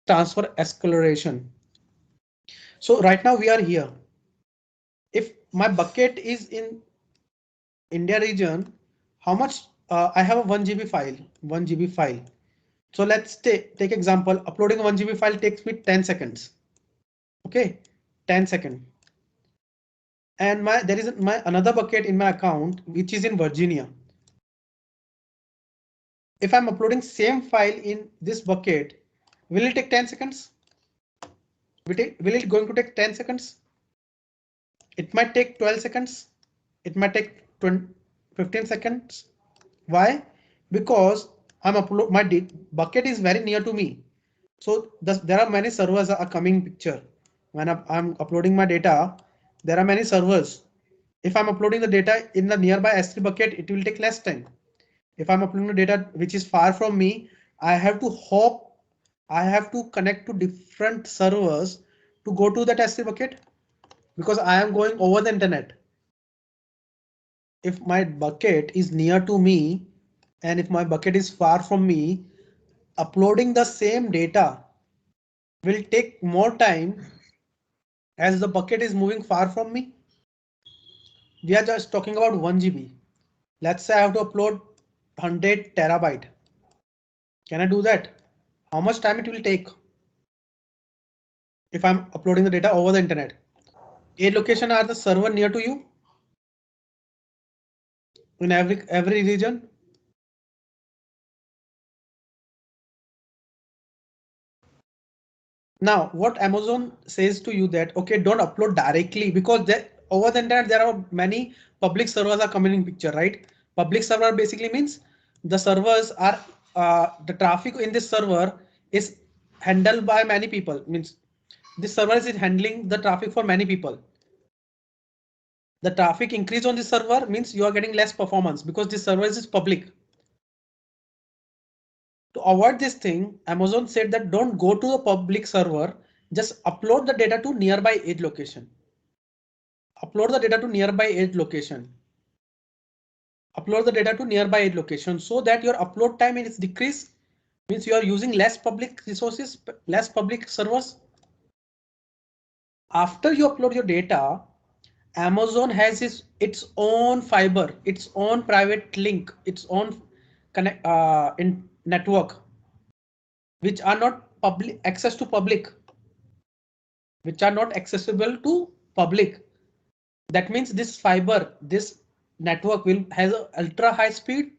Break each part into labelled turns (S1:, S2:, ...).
S1: transfer acceleration. So right now we are here. If my bucket is in India region, how much I have a 1 GB file, 1 GB file. So let's take example, uploading a 1 GB file takes me 10 seconds. Okay, 10 seconds. And there is my another bucket in my account, which is in Virginia. If I'm uploading same file in this bucket, will it take 10 seconds? Will it going to take 10 seconds? It might take 12 seconds. It might take 15 seconds. Why? Because my bucket is very near to me. So there are many servers are coming picture. When I'm uploading my data, there are many servers. If I'm uploading the data in the nearby S3 bucket, it will take less time. If I'm uploading the data which is far from me, I have to hop, I have to connect to different servers to go to that S3 bucket because I am going over the internet. If my bucket is near to me and if my bucket is far from me, uploading the same data will take more time as the bucket is moving far from me. We are just talking about 1 GB. Let's say I have to upload 100 terabyte. Can I do that? How much time it will take if I'm uploading the data over the internet? A location are the server near to you in every region. Now, what Amazon says to you that, okay, don't upload directly because over the internet, there are many public servers are coming in picture, right? Public server basically means the servers are the traffic in this server is handled by many people. Means this server is handling the traffic for many people. The traffic increase on this server means you are getting less performance because this server is public. To avoid this thing, Amazon said that don't go to the public server, just upload the data to nearby edge location. Upload the data to nearby edge location. Upload the data to nearby edge location so that your upload time is decreased, means you are using less public resources, less public servers. After you upload your data, Amazon has its own fiber, its own private link, its own connect in network, which are not public access to public, which are not accessible to public. That means this fiber, this network will has a ultra high speed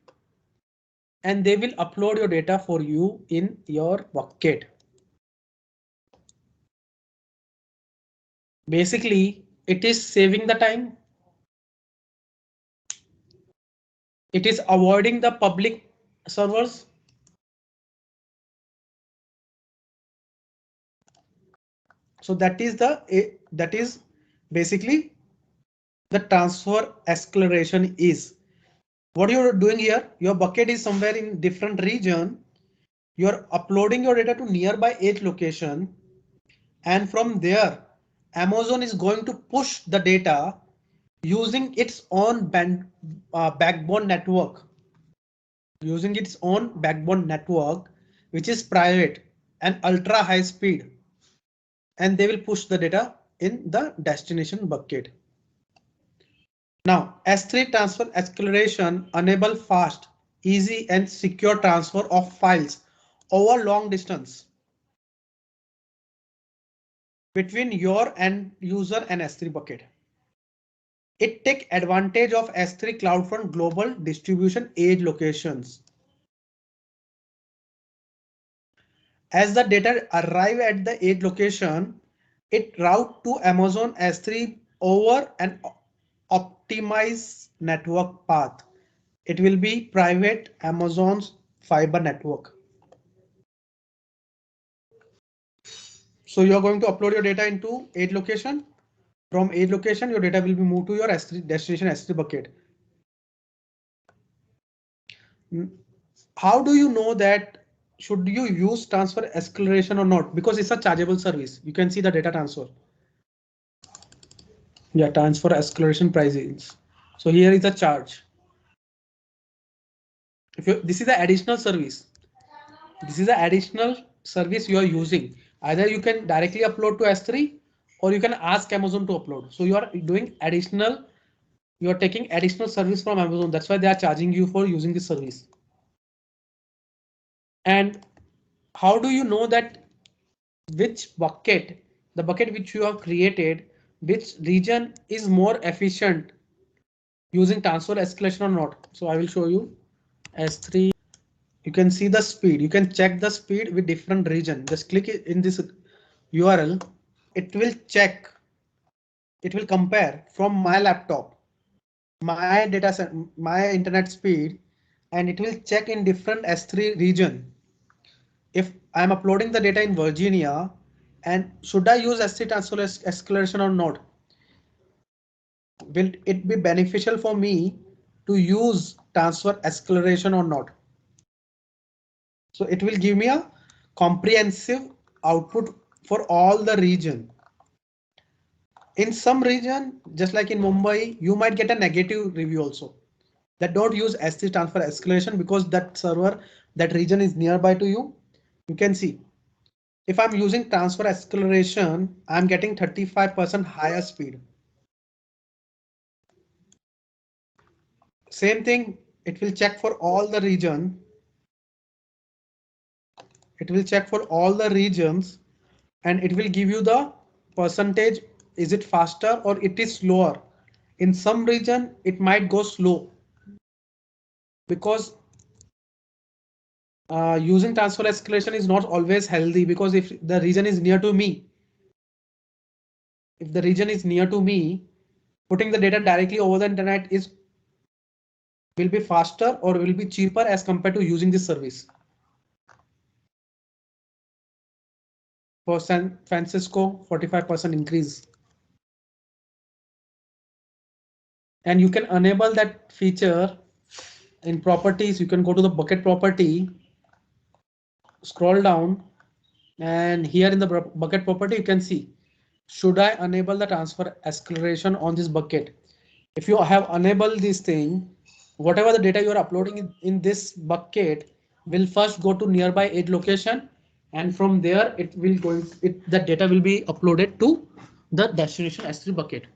S1: and they will upload your data for you in your bucket. Basically, it is saving the time. It is avoiding the public servers. So that is basically the transfer acceleration is. What you're doing here, your bucket is somewhere in different region. You're uploading your data to nearby edge location. And from there, Amazon is going to push the data using its own backbone network. Using its own backbone network, which is private and ultra high speed. And they will push the data in the destination bucket. Now, S3 transfer acceleration enable fast, easy and secure transfer of files over long distance between your end user and S3 bucket. It takes advantage of S3 CloudFront global distribution edge locations. As the data arrive at the edge location, it route to Amazon S3 over an optimized network path. It will be private Amazon's fiber network. So you're going to upload your data into edge location. From edge location, your data will be moved to your S3 destination S3 bucket. How do you know that should you use transfer acceleration or not? Because it's a chargeable service. You can see the data transfer. Yeah, transfer acceleration pricings. So here is the charge. This is the additional service. This is the additional service you are using. Either you can directly upload to S3 or you can ask Amazon to upload. So you are doing additional, you are taking additional service from Amazon. That's why they are charging you for using this service. And how do you know that which bucket, the bucket which you have created, which region is more efficient using transfer escalation or not? So I will show you S3. You can see the speed. You can check the speed with different region. Just click in this URL. It will check. It will compare from my laptop, my data set, my internet speed, and it will check in different S3 region. If I'm uploading the data in Virginia, and should I use S3 transfer escalation or not? Will it be beneficial for me to use transfer acceleration or not? So it will give me a comprehensive output for all the region. In some region, just like in Mumbai, you might get a negative review also. That don't use S3 transfer escalation because that server, that region is nearby to you. You can see if I'm using transfer acceleration, I'm getting 35% higher speed. Same thing, it will check for all the region. It will check for all the regions and it will give you the percentage. Is it faster or it is slower? In some region, it might go slow because using transfer escalation is not always healthy, because if the region is near to me, putting the data directly over the internet will be faster or will be cheaper as compared to using this service. For San Francisco, 45% increase. And you can enable that feature in properties. You can go to the bucket property, scroll down, and here in the bucket property, you can see, should I enable the transfer acceleration on this bucket? If you have enabled this thing, whatever the data you are uploading in this bucket will first go to nearby edge location, and from there it will the data will be uploaded to the destination S3 bucket.